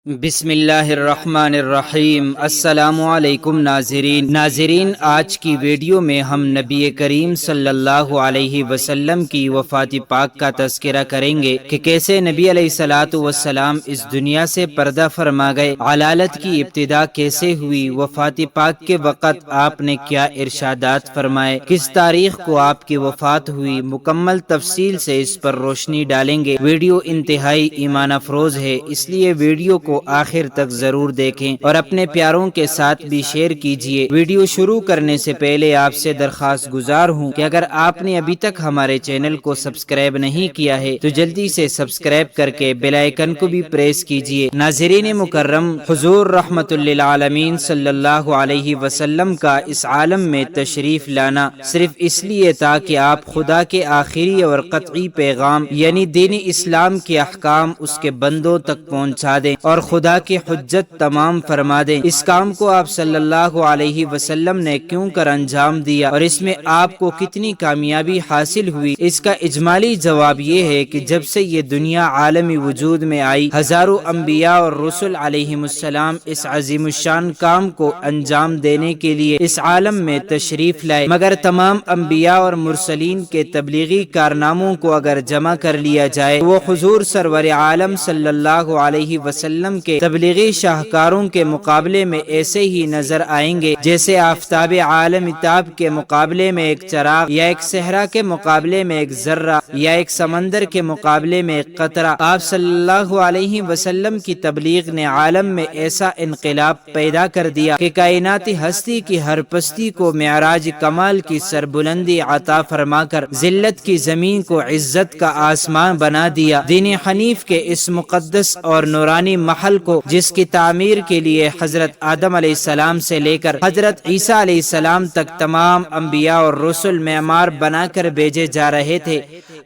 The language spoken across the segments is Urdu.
بسم اللہ الرحمن الرحیم۔ السلام علیکم ناظرین، آج کی ویڈیو میں ہم نبی کریم صلی اللہ علیہ وسلم کی وفات پاک کا تذکرہ کریں گے کہ کیسے نبی علیہ الصلوۃ والسلام اس دنیا سے پردہ فرما گئے، علالت کی ابتدا کیسے ہوئی، وفات پاک کے وقت آپ نے کیا ارشادات فرمائے، کس تاریخ کو آپ کی وفات ہوئی، مکمل تفصیل سے اس پر روشنی ڈالیں گے۔ ویڈیو انتہائی ایمان افروز ہے، اس لیے ویڈیو کو آخر تک ضرور دیکھیں اور اپنے پیاروں کے ساتھ بھی شیئر کیجیے۔ ویڈیو شروع کرنے سے پہلے آپ سے درخواست گزار ہوں کہ اگر آپ نے ابھی تک ہمارے چینل کو سبسکرائب نہیں کیا ہے تو جلدی سے سبسکرائب کر کے بیل آئیکن کو بھی پریس کیجیے۔ ناظرین مکرم، حضور رحمت للعالمین صلی اللہ علیہ وسلم کا اس عالم میں تشریف لانا صرف اس لیے تھا کہ آپ خدا کے آخری اور قطعی پیغام یعنی دین اسلام کے احکام اس کے بندوں تک پہنچا دیں اور خدا کی حجت تمام فرما دیں۔ اس کام کو آپ صلی اللہ علیہ وسلم نے کیوں کر انجام دیا اور اس میں آپ کو کتنی کامیابی حاصل ہوئی، اس کا اجمالی جواب یہ ہے کہ جب سے یہ دنیا عالمی وجود میں آئی، ہزاروں انبیاء اور رسل علیہم السلام اس عظیم الشان کام کو انجام دینے کے لیے اس عالم میں تشریف لائے، مگر تمام انبیاء اور مرسلین کے تبلیغی کارناموں کو اگر جمع کر لیا جائے وہ حضور سرور عالم صلی اللہ علیہ وسلم کے تبلیغی شاہکاروں کے مقابلے میں ایسے ہی نظر آئیں گے جیسے آفتاب عالم تاب کے مقابلے میں ایک چراغ، یا ایک صحرا کے مقابلے میں ایک ذرہ، یا ایک سمندر کے مقابلے میں ایک قطرہ۔ آپ صلی اللہ علیہ وسلم کی تبلیغ نے عالم میں ایسا انقلاب پیدا کر دیا کہ کائناتی ہستی کی ہر پستی کو معراج کمال کی سربلندی عطا فرما کر ذلت کی زمین کو عزت کا آسمان بنا دیا۔ دین حنیف کے اس مقدس اور نورانی محل کو جس کی تعمیر کے لیے حضرت آدم علیہ السلام سے لے کر حضرت عیسیٰ علیہ السلام تک تمام انبیاء اور رسل معمار بنا کر بھیجے جا رہے تھے،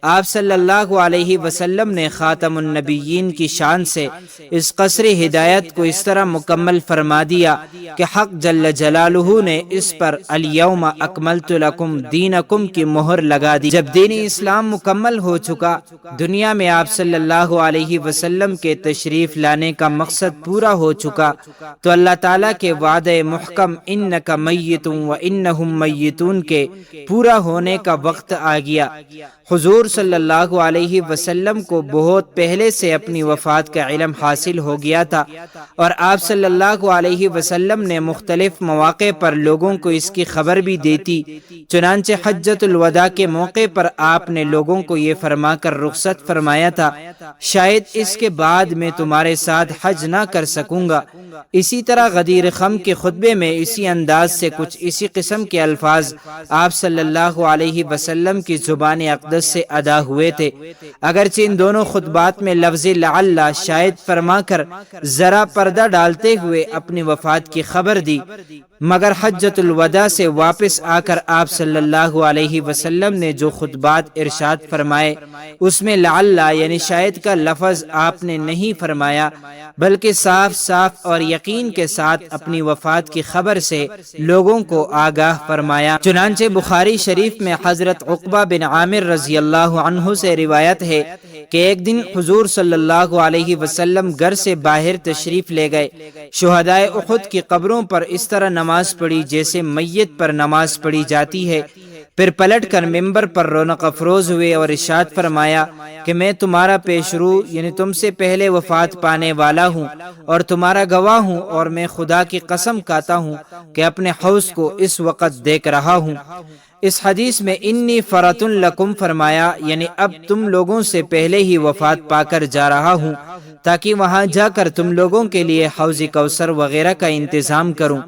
آپ صلی اللہ علیہ وسلم نے خاتم النبیین کی شان سے اس قصر ہدایت کو اس طرح مکمل فرما دیا کہ حق جل جلالہ نے اس پر الیوم اکملت لکم دینکم کی مہر لگا دی۔ جب دین اسلام مکمل ہو چکا، دنیا میں آپ صلی اللہ علیہ وسلم کے تشریف لانے کا مقصد پورا ہو چکا تو اللہ تعالیٰ کے وعدہ محکم انک میت و انہم میتون کے پورا ہونے کا وقت آ گیا۔ حضور صلی اللہ علیہ وسلم کو بہت پہلے سے اپنی وفات کا علم حاصل ہو گیا تھا اور آپ صلی اللہ علیہ وسلم نے مختلف مواقع پر لوگوں کو اس کی خبر بھی دی تھی۔ چنانچہ حجۃ الوداع کے موقع پر آپ نے لوگوں کو یہ فرما کر رخصت فرمایا تھا، شاید اس کے بعد میں تمہارے ساتھ حج نہ کر سکوں گا۔ اسی طرح غدیر خم کے خطبے میں اسی انداز سے کچھ اسی قسم کے الفاظ آپ صلی اللہ علیہ وسلم کی زبان اقدس سے ادا ہوئے تھے، اگرچہ ان دونوں خطبات میں لفظ لعل شاید فرما کر ذرا پردہ ڈالتے ہوئے اپنی وفات کی خبر دی، مگر حجۃ الوداع سے واپس آ کر آپ صلی اللہ علیہ وسلم نے جو خطبات ارشاد فرمائے اس میں لعل یعنی شاید کا لفظ آپ نے نہیں فرمایا، بلکہ صاف صاف اور یقین کے ساتھ اپنی وفات کی خبر سے لوگوں کو آگاہ فرمایا۔ چنانچہ بخاری شریف میں حضرت عقبہ بن عامر رضی اللہ عنہ سے روایت ہے کہ ایک دن حضور صلی اللہ علیہ وسلم گھر سے باہر تشریف لے گئے، شہدائے احد کی قبروں پر اس طرح نماز پڑھی جیسے میت پر نماز پڑھی جاتی ہے، پھر پلٹ کر ممبر پر رونق افروز ہوئے اور ارشاد فرمایا کہ میں تمہارا پیشرو یعنی تم سے پہلے وفات پانے والا ہوں اور تمہارا گواہ ہوں، اور میں خدا کی قسم کھاتا ہوں کہ اپنے حوض کو اس وقت دیکھ رہا ہوں۔ اس حدیث میں انی فرۃ لکم فرمایا یعنی اب تم لوگوں سے پہلے ہی وفات پا کر جا رہا ہوں تاکہ وہاں جا کر تم لوگوں کے لیے حوض کوثر وغیرہ کا انتظام کروں۔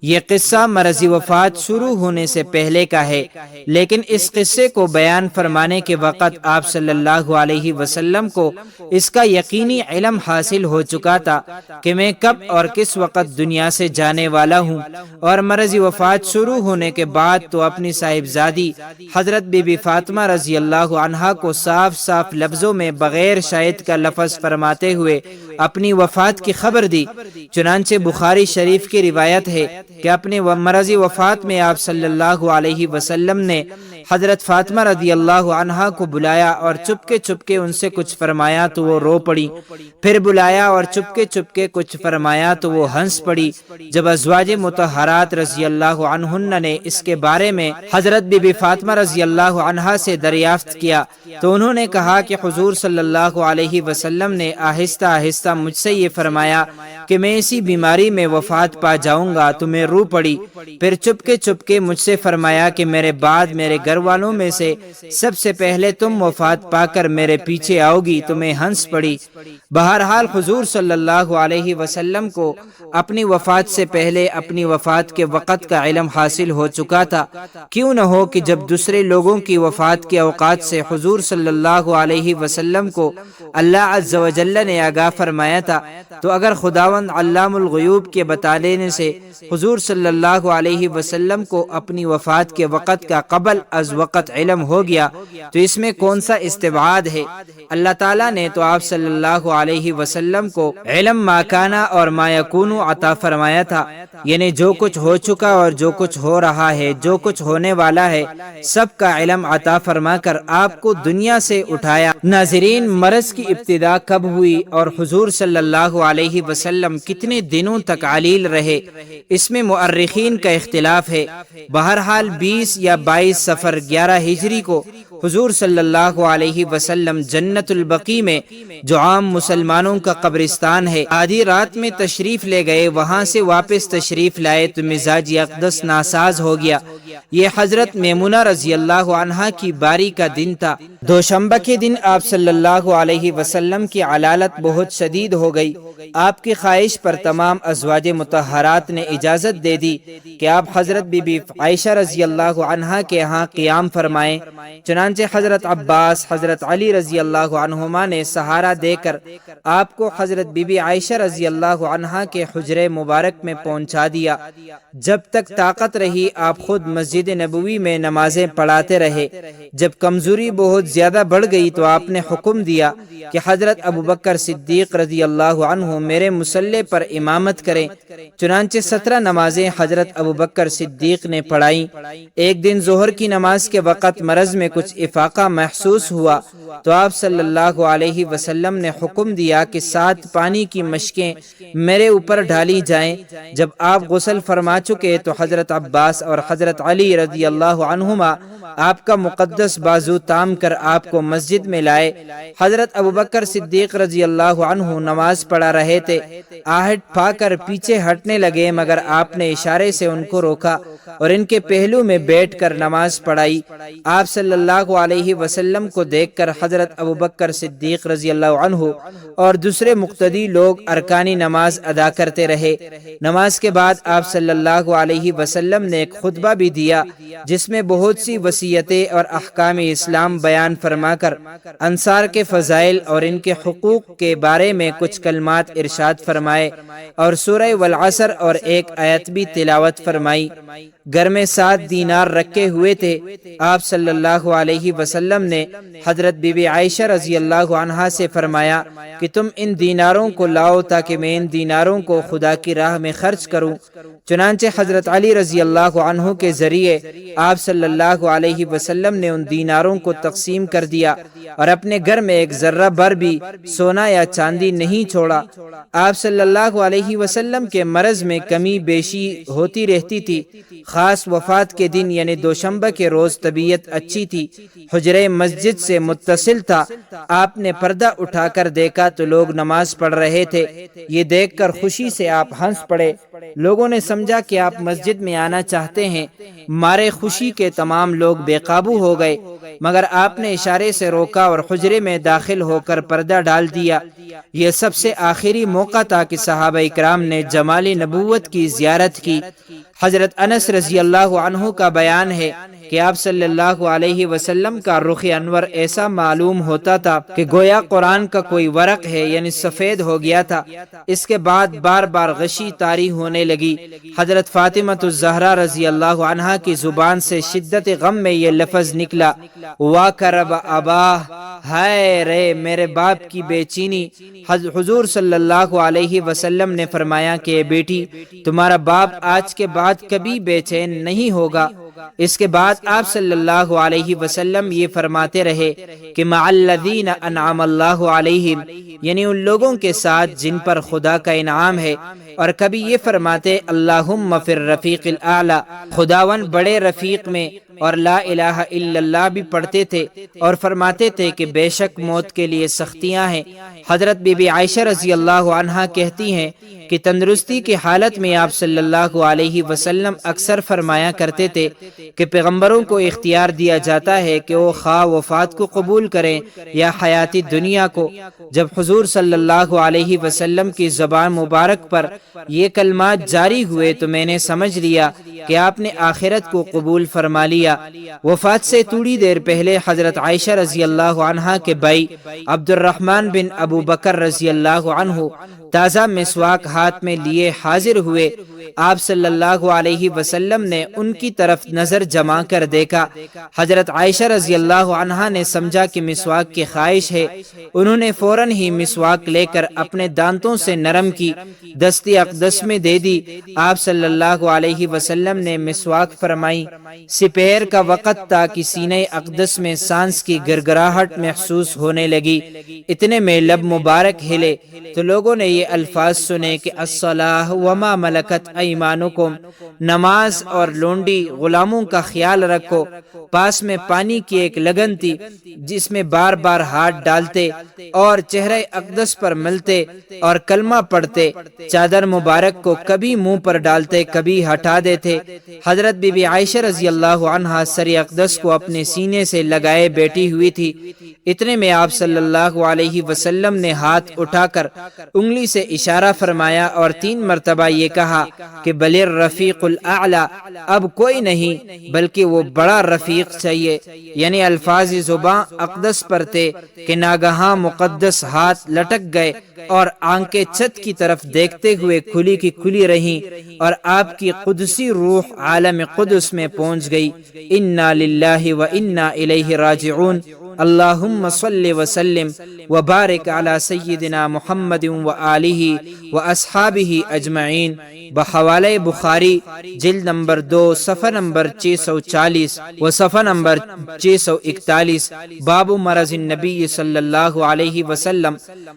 یہ قصہ مرضی وفات شروع ہونے سے پہلے کا ہے، لیکن اس قصے کو بیان فرمانے کے وقت آپ صلی اللہ علیہ وسلم کو اس کا یقینی علم حاصل ہو چکا تھا کہ میں کب اور کس وقت دنیا سے جانے والا ہوں، اور مرضی وفات شروع ہونے کے بعد تو اپنی صاحبزادی حضرت بی بی فاطمہ رضی اللہ عنہا کو صاف صاف لفظوں میں بغیر شاید کا لفظ فرماتے ہوئے اپنی وفات کی خبر دی۔ چنانچہ بخاری شریف کی روایت ہے کہ اپنے مرضی وفات میں آپ صلی اللہ علیہ وسلم نے حضرت فاطمہ رضی اللہ عنہا کو بلایا اور چپکے ان سے کچھ فرمایا تو وہ رو پڑی، پھر بلایا اور چپکے کچھ فرمایا تو وہ ہنس پڑی۔ جب ازواج مطہرات رضی اللہ عنہن نے اس کے بارے میں حضرت بی بی فاطمہ رضی اللہ عنہا سے دریافت کیا تو انہوں نے کہا کہ حضور صلی اللہ علیہ وسلم نے آہستہ آہستہ مجھ سے یہ فرمایا کہ میں اسی بیماری میں وفات پا جاؤں گا تو میں رو پڑی، پھر چپکے مجھ سے فرمایا کہ میرے بعد میرے گھر والوں میں سے سب سے پہلے تم وفات پا کر میرے پیچھے آؤ گی تو میں ہنس پڑی۔ بہرحال حضور صلی اللہ علیہ وسلم کو اپنی وفات سے پہلے اپنی وفات کے وقت کا علم حاصل ہو چکا تھا۔ کیوں نہ ہو کہ جب دوسرے لوگوں کی وفات کے اوقات سے حضور صلی اللہ علیہ وسلم کو اللہ عز و جل نے آگاہ فرمایا تھا، تو اگر خداوند علام الغیوب کے بتا دینے سے حضور صلی اللہ علیہ وسلم کو اپنی وفات کے وقت کا قبل از وقت علم ہو گیا تو اس میں کون سا استبعاد ہے؟ اللہ تعالیٰ نے تو آپ صلی اللہ علیہ وسلم کو علم ما کانا اور ما یکون عطا فرمایا تھا، یعنی جو کچھ ہو چکا اور جو کچھ ہو رہا ہے، جو کچھ ہونے والا ہے، سب کا علم عطا فرما کر آپ کو دنیا سے اٹھایا۔ ناظرین، مرض کی ابتدا کب ہوئی اور حضور صلی اللہ علیہ وسلم کتنے دنوں تک علیل رہے، اس میں مؤرخین کا اختلاف ہے۔ بہرحال 20 یا 22 صفر 11 ہجری کو حضور صلی اللہ علیہ وسلم جنت البقیع میں، جو عام مسلمانوں کا قبرستان ہے، آدھی رات میں تشریف لے گئے۔ وہاں سے واپس تشریف لائے تو مزاج اقدس ناساز ہو گیا۔ یہ حضرت میمونہ رضی اللہ عنہا کی باری کا دن تھا۔ دوشنبہ کے دن آپ صلی اللہ علیہ وسلم کی علالت بہت شدید ہو گئی۔ آپ کی خواہش پر تمام ازواج مطہرات نے اجازت دے دی کہ آپ حضرت بی بی عائشہ رضی اللہ عنہا کے ہاں قیام فرمائیں۔ چنانچہ حضرت عباس، حضرت علی رضی اللہ عنہما نے سہارا دے کر آپ کو حضرت بی بی عائشہ رضی اللہ عنہا کے حجرے مبارک میں پہنچا دیا۔ جب تک طاقت رہی آپ خود مسجد نبوی میں نمازیں پڑھاتے رہے۔ جب کمزوری بہت زیادہ بڑھ گئی تو آپ نے حکم دیا کہ حضرت ابوبکر صدیق رضی اللہ عنہ میرے مصلی پر امامت کریں۔ چنانچہ 17 نمازیں حضرت ابوبکر صدیق نے پڑھائیں۔ ایک دن ظہر کی نماز کے وقت مرض میں کچھ افاقہ محسوس ہوا تو آپ صلی اللہ علیہ وسلم نے حکم دیا کہ 7 پانی کی مشکیں میرے اوپر ڈالی جائیں۔ جب آپ غسل فرما چکے تو حضرت عباس اور حضرت علی رضی اللہ عنہما آپ کا مقدس بازو تام کر آپ کو مسجد میں لائے۔ حضرت ابوبکر صدیق رضی اللہ عنہ نماز پڑھا رہے تھے، آہٹ پا کر پیچھے ہٹنے لگے، مگر آپ نے اشارے سے ان کو روکا اور ان کے پہلو میں بیٹھ کر نماز پڑھائی۔ آپ صلی اللہ علیہ وسلم کو دیکھ کر حضرت ابوبکر صدیق رضی اللہ عنہ اور دوسرے مقتدی لوگ ارکانی نماز ادا کرتے رہے۔ نماز کے بعد آپ صلی اللہ علیہ وسلم نے ایک خطبہ بھی دیا جس میں بہت سی وصیتیں اور احکام اسلام بیان فرما کر انصار کے فضائل اور ان کے حقوق کے بارے میں کچھ کلمات ارشاد فرمائے اور سورہ والعصر اور ایک آیت بھی تلاوت فرمائی۔ گھر میں 7 دینار رکھے ہوئے تھے۔ آپ صلی اللہ علیہ وسلم نے حضرت بی بی عائشہ رضی اللہ عنہا سے فرمایا کہ تم ان دیناروں کو لاؤ تاکہ میں ان دیناروں کو خدا کی راہ میں خرچ کروں۔ چنانچہ حضرت علی رضی اللہ عنہ کے ذریعے آپ صلی اللہ علیہ وسلم نے ان دیناروں کو تقسیم کر دیا اور اپنے گھر میں ایک ذرہ بھر بھی سونا یا چاندی نہیں چھوڑا۔ آپ صلی اللہ علیہ وسلم کے مرض میں کمی بیشی ہوتی رہتی تھی، خاص وفات کے دن یعنی دوشنبہ کے روز طبیعت اچھی تھی، حجرے مسجد سے متصل تھا۔ آپ نے پردہ اٹھا کر دیکھا تو لوگ نماز پڑھ رہے تھے۔ یہ دیکھ کر خوشی سے آپ ہنس پڑے۔ لوگوں نے سمجھا کہ آپ مسجد میں آنا چاہتے ہیں۔ مارے خوشی کے تمام لوگ بے قابو ہو گئے، مگر آپ نے اشارے سے روکا اور حجرے میں داخل ہو کر پردہ ڈال دیا۔ یہ سب سے آخری موقع تھا کہ صحابہ اکرام نے جمال نبوت کی زیارت کی۔ حضرت انس رضی اللہ عنہ کا بیان ہے کہ آپ صلی اللہ علیہ وسلم کا رخ انور ایسا معلوم ہوتا تھا کہ گویا قرآن کا کوئی ورق ہے، یعنی سفید ہو گیا تھا۔ اس کے بعد بار بار غشی طاری ہونے لگی۔ حضرت فاطمہ الزہرا رضی اللہ عنہا کی زبان سے شدت غم میں یہ لفظ نکلا، وَكَرَبَ أَبَاهُ، ہائے رے میرے باپ کی بے چینی۔ حضور صلی اللہ علیہ وسلم نے فرمایا کہ بیٹی، تمہارا باپ آج کے بعد کبھی بے چین نہیں ہوگا۔ اس کے بعد آپ صلی اللہ علیہ وسلم یہ فرماتے رہے کہ مع الذین انعم اللہ علیہم، یعنی ان لوگوں کے ساتھ جن پر خدا کا انعام ہے، اور کبھی یہ فرماتے اللہم فی الرفیق الاعلی، خداون بڑے رفیق میں، اور لا الہ الا اللہ بھی پڑھتے تھے، اور فرماتے تھے کہ بے شک موت کے لیے سختیاں ہیں۔ حضرت بی بی عائشہ رضی اللہ عنہا کہتی ہیں کہ تندرستی کی حالت میں آپ صلی اللہ علیہ وسلم اکثر فرمایا کرتے تھے کہ پیغمبروں کو اختیار دیا جاتا ہے کہ وہ خواہ وفات کو قبول کریں یا حیاتی دنیا کو۔ جب حضور صلی اللہ علیہ وسلم کی زبان مبارک پر یہ کلمات جاری ہوئے تو میں نے سمجھ لیا کہ آپ نے آخرت کو قبول فرما لیا۔ وفات سے تھوڑی دیر پہلے حضرت عائشہ رضی اللہ عنہا کے بھائی عبد الرحمن بن ابو بکر رضی اللہ عنہ تازہ مسواک ہاتھ میں لیے حاضر ہوئے۔ آپ صلی اللہ علیہ وسلم نے ان کی طرف نظر جما کر دیکھا۔ حضرت عائشہ رضی اللہ عنہا نے سمجھا کہ مسواک کی خواہش ہے، انہوں نے فوراً ہی مسواک لے کر اپنے دانتوں سے نرم کی، دست اقدس میں دے دی۔ آپ صلی اللہ علیہ وسلم نے مسواک فرمائی۔ سپہر کا وقت تھا کہ سینہ اقدس میں سانس کی گرگراہٹ محسوس ہونے لگی، اتنے میں لب مبارک ہلے تو لوگوں نے یہ الفاظ سنے کہ الصلاۃ وما ملکت ایمانکم، نماز اور لونڈی غلاموں کا خیال رکھو۔ پاس میں پانی کی ایک لگن تھی جس میں بار بار ہاتھ ڈالتے اور چہرہ اقدس پر ملتے اور کلمہ پڑھتے، چادر مبارک کو کبھی منہ پر ڈالتے کبھی ہٹا دیتے۔ حضرت بی بی عائشہ رضی اللہ عنہا سر اقدس کو اپنے سینے سے لگائے بیٹھی ہوئی تھی، اتنے میں آپ صلی اللہ علیہ وسلم نے ہاتھ اٹھا کر انگلی سے اشارہ فرمایا اور 3 مرتبہ یہ کہا کہ بل الرفیق الاعلی، اب کوئی نہیں بلکہ وہ بڑا رفیق چاہیے، یعنی الفاظ زباں اقدس پر تھے کہ ناگہاں مقدس ہاتھ لٹک گئے اور آنکھیں چھت کی طرف دیکھتے ہوئے کھلی کی کھلی رہیں اور آپ کی قدسی روح عالم قدس میں پہنچ گئی۔ انا للہ و انا الیہ راجعون، اللہم صلی وسلم وبارک علی سیدنا محمد وآلہ واصحابہ اجمعین، بحوالہ بخاری جلد نمبر 2 صفحہ نمبر 640 و صفحہ نمبر 641، باب مرض النبی صلی اللہ علیہ وسلم۔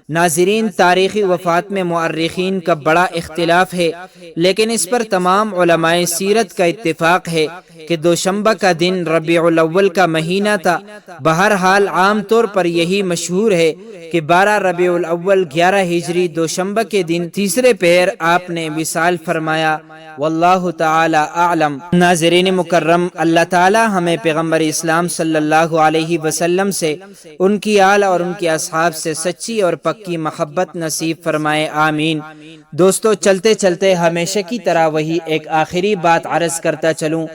ناظرین، تاریخی وفات میں مؤرخین کا بڑا اختلاف ہے، لیکن اس پر تمام علماء سیرت کا اتفاق ہے کہ دوشنبہ کا دن ربیع الاول کا مہینہ تھا۔ بہرحال عام طور پر یہی مشہور ہے کہ 12 ربیع الاول 11 ہجری دوشنبہ کے دن تیسرے پہر آپ نے وصال فرمایا، واللہ تعالی اعلم۔ ناظرین مکرم، اللہ تعالی ہمیں پیغمبر اسلام صلی اللہ علیہ وسلم سے، ان کی آل اور ان کے اصحاب سے سچی اور پکی محبت نصیب فرمائے، آمین۔ دوستو، چلتے چلتے ہمیشہ کی طرح وہی ایک آخری بات عرض کرتا چلوں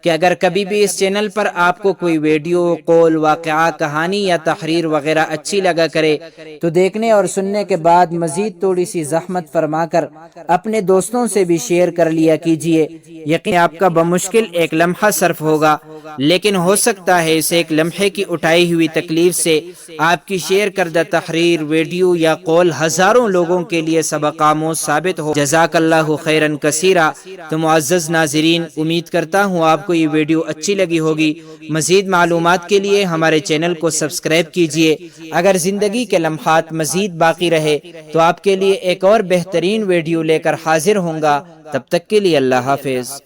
کہ اگر کبھی بھی اس چینل پر آپ کو کوئی ویڈیو، قول، واقعہ، کہانی یا تحریر وغیرہ اچھی لگا کرے تو دیکھنے اور سننے کے بعد مزید تھوڑی سی زحمت فرما کر اپنے دوستوں سے بھی شیئر کر لیا کیجئے۔ یقین آپ کا بمشکل ایک لمحہ صرف ہوگا، لیکن ہو سکتا ہے اس ایک لمحے کی اٹھائی ہوئی تکلیف سے آپ کی شیئر کردہ تحریر، ویڈیو یا قول ہزاروں لوگوں کے لیے سبق آموز ثابت ہو۔ جزاک اللہ خیرن کثیرا۔ تو معزز ناظرین، امید کرتا ہوں آپ کو یہ ویڈیو اچھی لگی ہوگی۔ مزید معلومات کے لیے ہمارے چینل کو سبسکرائب کیجئے۔ اگر زندگی کے لمحات مزید باقی رہے تو آپ کے لیے ایک اور بہترین ویڈیو لے کر حاضر ہوں گا۔ تب تک کے لیے اللہ حافظ۔